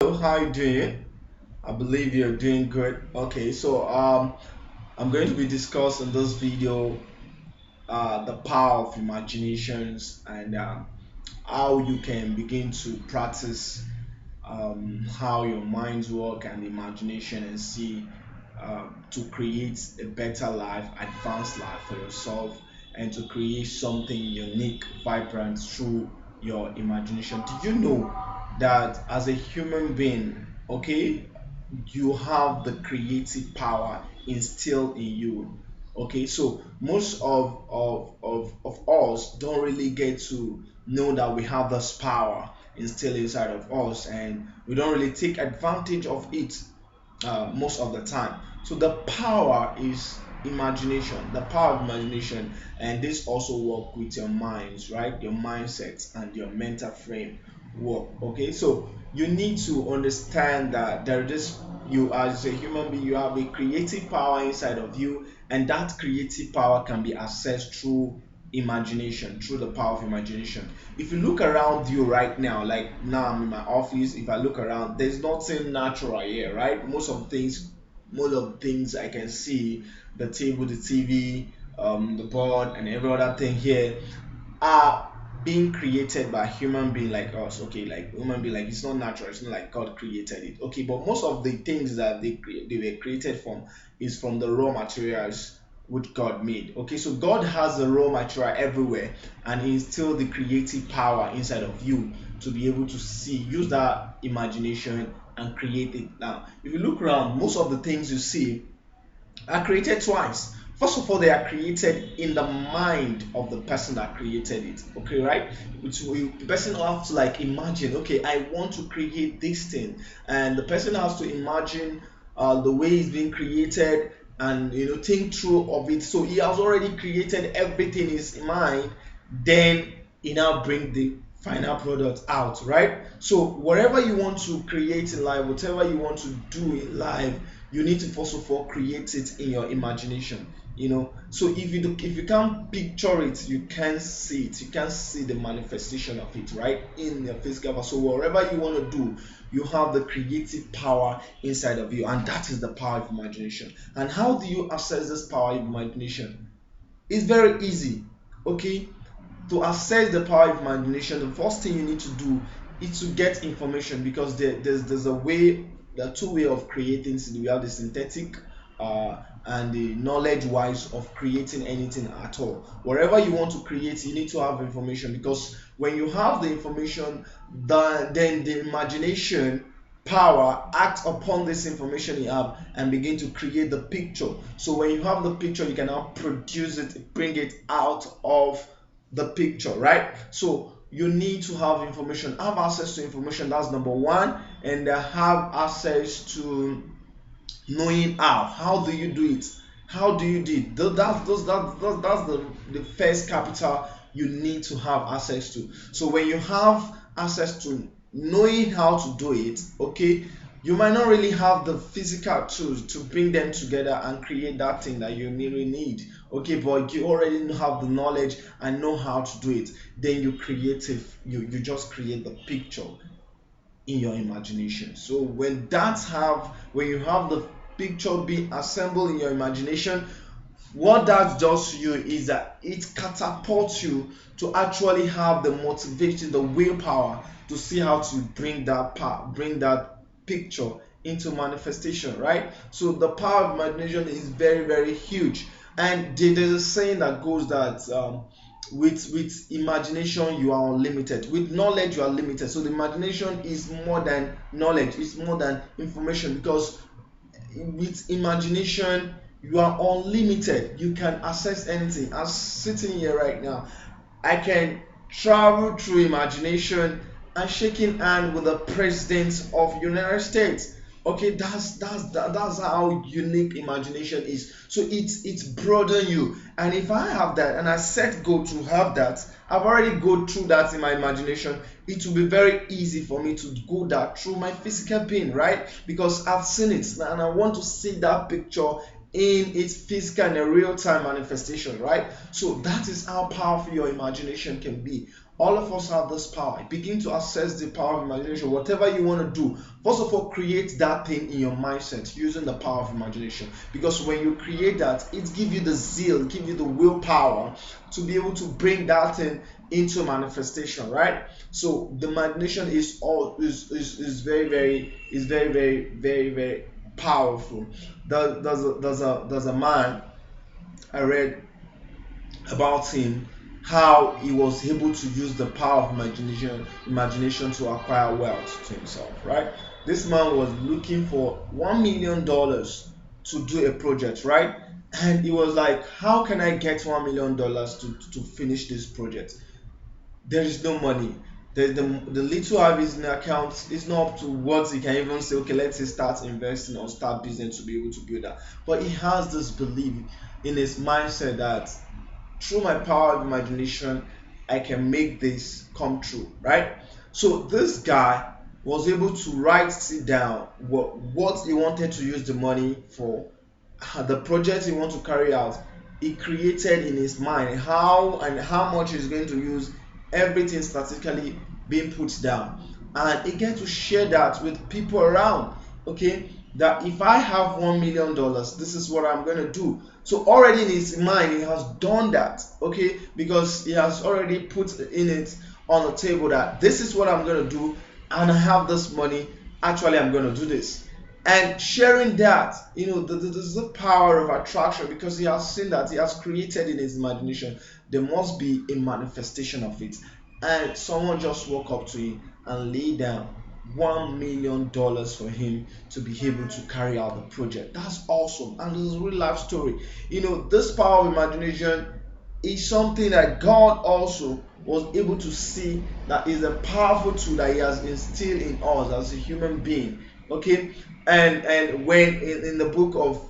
Hello, how you doing? I believe you're doing good. Okay, so I'm going to be discussing this video the power of imaginations and how you can begin to practice how your minds work and imagination and see to create a better life, advanced life for yourself, and to create something unique, vibrant through your imagination. Did you know that as a human being, okay, you have the creative power instilled in you? Okay, so most of us don't really get to know that we have this power instilled inside of us, and we don't really take advantage of it most of the time. So the power is imagination, the power of imagination, and this also work with your minds, right? Your mindset and your mental frame work. Okay, so you need to understand that there is you as a human being, you have a creative power inside of you, and that creative power can be accessed through imagination, through the power of imagination. If you look around you right now, like now I'm in my office, if I look around, there's nothing natural here, right? Most of the things I can see, the table, the TV, the board, and every other thing here are being created by human being like us. Okay, like human being, like it's not natural, it's not like God created it. Okay, but most of the things that they were created from is from the raw materials which God made. Okay, so God has the raw material everywhere, and He instilled the creative power inside of you to be able to see, use that imagination and create it. Now if you look around, most of the things you see are created twice. First of all, they are created in the mind of the person that created it. Okay, right? The person will have to like imagine, okay, I want to create this thing, and the person has to imagine the way it's being created and think through of it. So he has already created everything in his mind. Then he now bring the final product out, right? So whatever you want to create in life, whatever you want to do in life, you need to first of all create it in your imagination. So if you can't picture it, you can't see it, you can't see the manifestation of it right in your physical world. So whatever you want to do, you have the creative power inside of you, and that is the power of imagination. And how do you access this power of imagination? It's very easy. Okay, to access the power of imagination, the first thing you need to do is to get information, because there's a way, there are two way of creating. We have the synthetic and the knowledge wise of creating anything at all. Whatever you want to create, you need to have information, because when you have the information, then the imagination power act upon this information you have and begin to create the picture. So when you have the picture, you can now produce it, bring it out of the picture, right? So you need to have information, have access to information. That's number one. And have access to knowing how do you do it, how do you do it. That's the first capital you need to have access to. So when you have access to knowing how to do it, okay, you might not really have the physical tools to bring them together and create that thing that you really need. Okay, but you already have the knowledge and know how to do it. Then you just create the picture in your imagination. So when you have the picture being assembled in your imagination, what that does to you is that it catapults you to actually have the motivation, the willpower to see how to bring that picture into manifestation, right? So the power of imagination is very, very huge. And there's a saying that goes that with imagination you are unlimited, with knowledge you are limited. So the imagination is more than knowledge, it's more than information, because with imagination you are unlimited, you can access anything. I'm sitting here right now, I can travel through imagination and shaking hand with the president of United States. Okay, that's how unique imagination is. So it's broaden you. And if I have that and I set goal to have that, I've already go through that in my imagination. It will be very easy for me to go that through my physical being, right? Because I've seen it and I want to see that picture in its physical and a real time manifestation, right? So that is how powerful your imagination can be. All of us have this power. Begin to access the power of imagination. Whatever you want to do, first of all, create that thing in your mindset using the power of imagination. Because when you create that, it gives you the zeal, it gives you the willpower to be able to bring that thing into manifestation, right? So the imagination is very powerful. There's a man I read about him, how he was able to use the power of imagination to acquire wealth to himself, right? This man was looking for $1 million to do a project, right? And he was like, how can I get $1 million to finish this project? There is no money. The little I have in the account is not up to what he can even say, okay, let's say start investing or start business to be able to build that. But he has this belief in his mindset that through my power of imagination, I can make this come true, right? So this guy was able to write it down what he wanted to use the money for, the project he wanted to carry out. He created in his mind how much he's going to use, everything statistically being put down, and he get to share that with people around. Okay, that if I have $1 million, this is what I'm going to do. So already in his mind, he has done that. Okay, because he has already put in it on the table that this is what I'm going to do, and I have this money. Actually, I'm going to do this. And sharing that, there's the power of attraction, because he has seen that he has created in his imagination. There must be a manifestation of it, and someone just walk up to him and lay down $1 million for him to be able to carry out the project. That's awesome, and this is a real life story. This power of imagination is something that God also was able to see that is a powerful tool that He has instilled in us as a human being. Okay, and when in the book of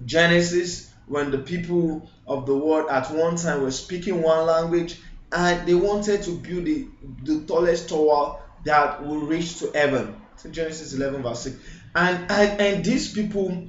Genesis, when the people of the world at one time were speaking one language, and they wanted to build the tallest tower that will reach to heaven. So Genesis 11 verse 6. And these people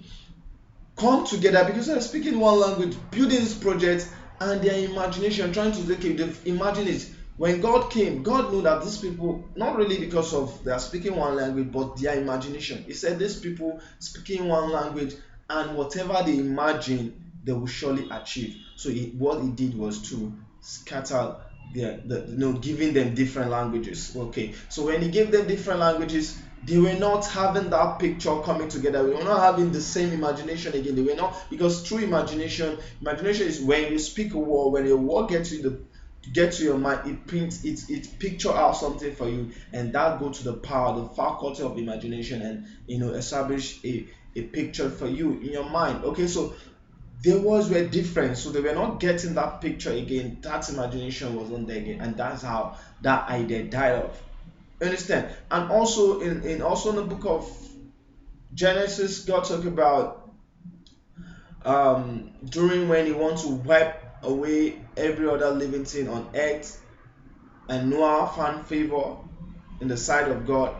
come together because they're speaking one language, building this project, and their imagination trying to imagine it. When God came, God knew that these people, not really because of they are speaking one language, but their imagination. He said these people speaking one language, and whatever they imagine, they will surely achieve. So what he did was to scatter giving them different languages. Okay, so when he gave them different languages, they were not having that picture coming together. We were not having the same imagination again. They were not, because true imagination is when you speak a word, when a word gets to your mind, it picture out something for you, and that go to the power, the faculty of imagination, and establish a picture for you in your mind. Okay, so their words were different, so they were not getting that picture again. That imagination wasn't there again, and that's how that idea died off. Understand? And also in the book of Genesis, God talked about during when He wants to wipe away every other living thing on earth, and Noah found favor in the sight of God.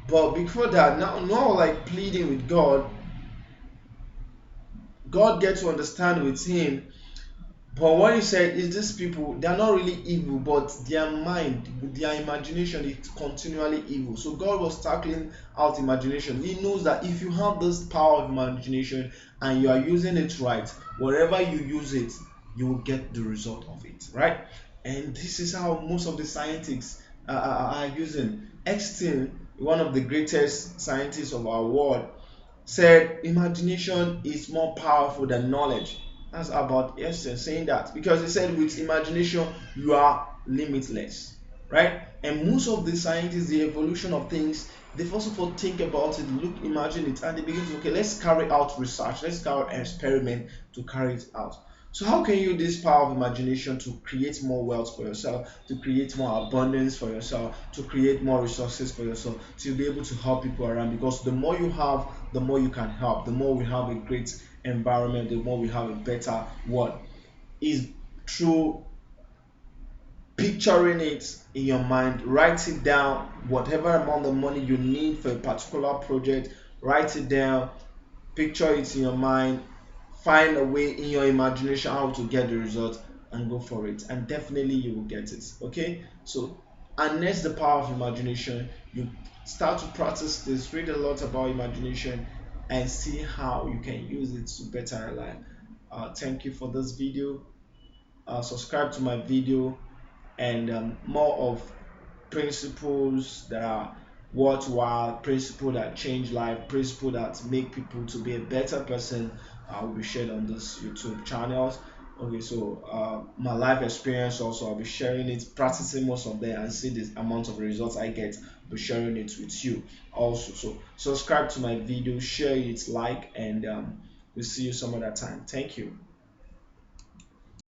But before that, now Noah was like pleading with God. God gets to understand with him. But what he said is these people, they are not really evil, but their mind, their imagination is continually evil. So God was tackling out imagination. He knows that if you have this power of imagination and you are using it right, wherever you use it, you will get the result of it, right? And this is how most of the scientists are using. Austine, one of the greatest scientists of our world, said imagination is more powerful than knowledge. That's about Austine saying that, because he said with imagination you are limitless, right? And most of the scientists, the evolution of things, they first of all think about it, imagine it, and they begin to, okay, let's carry out research, let's carry out experiment to carry it out. So how can you use this power of imagination to create more wealth for yourself, to create more abundance for yourself, to create more resources for yourself, to be able to help people around? Because the more you have, the more you can help. The more we have a great environment, the more we have a better world. Is through picturing it in your mind, write it down, whatever amount of money you need for a particular project, write it down, picture it in your mind, find a way in your imagination how to get the result, and go for it, and definitely you will get it. Okay, so harness the power of imagination. You start to practice this, read a lot about imagination, and see how you can use it to better your life. Thank you for this video. Subscribe to my video, and more of principles that are worthwhile, principles that change life, principles that make people to be a better person will be shared on this YouTube channels. Okay, so my life experience also, I'll be sharing it, practicing most of them, and see the amount of results I get. I'll be sharing it with you also. So subscribe to my video, share it, like, and we'll see you some other time. Thank you.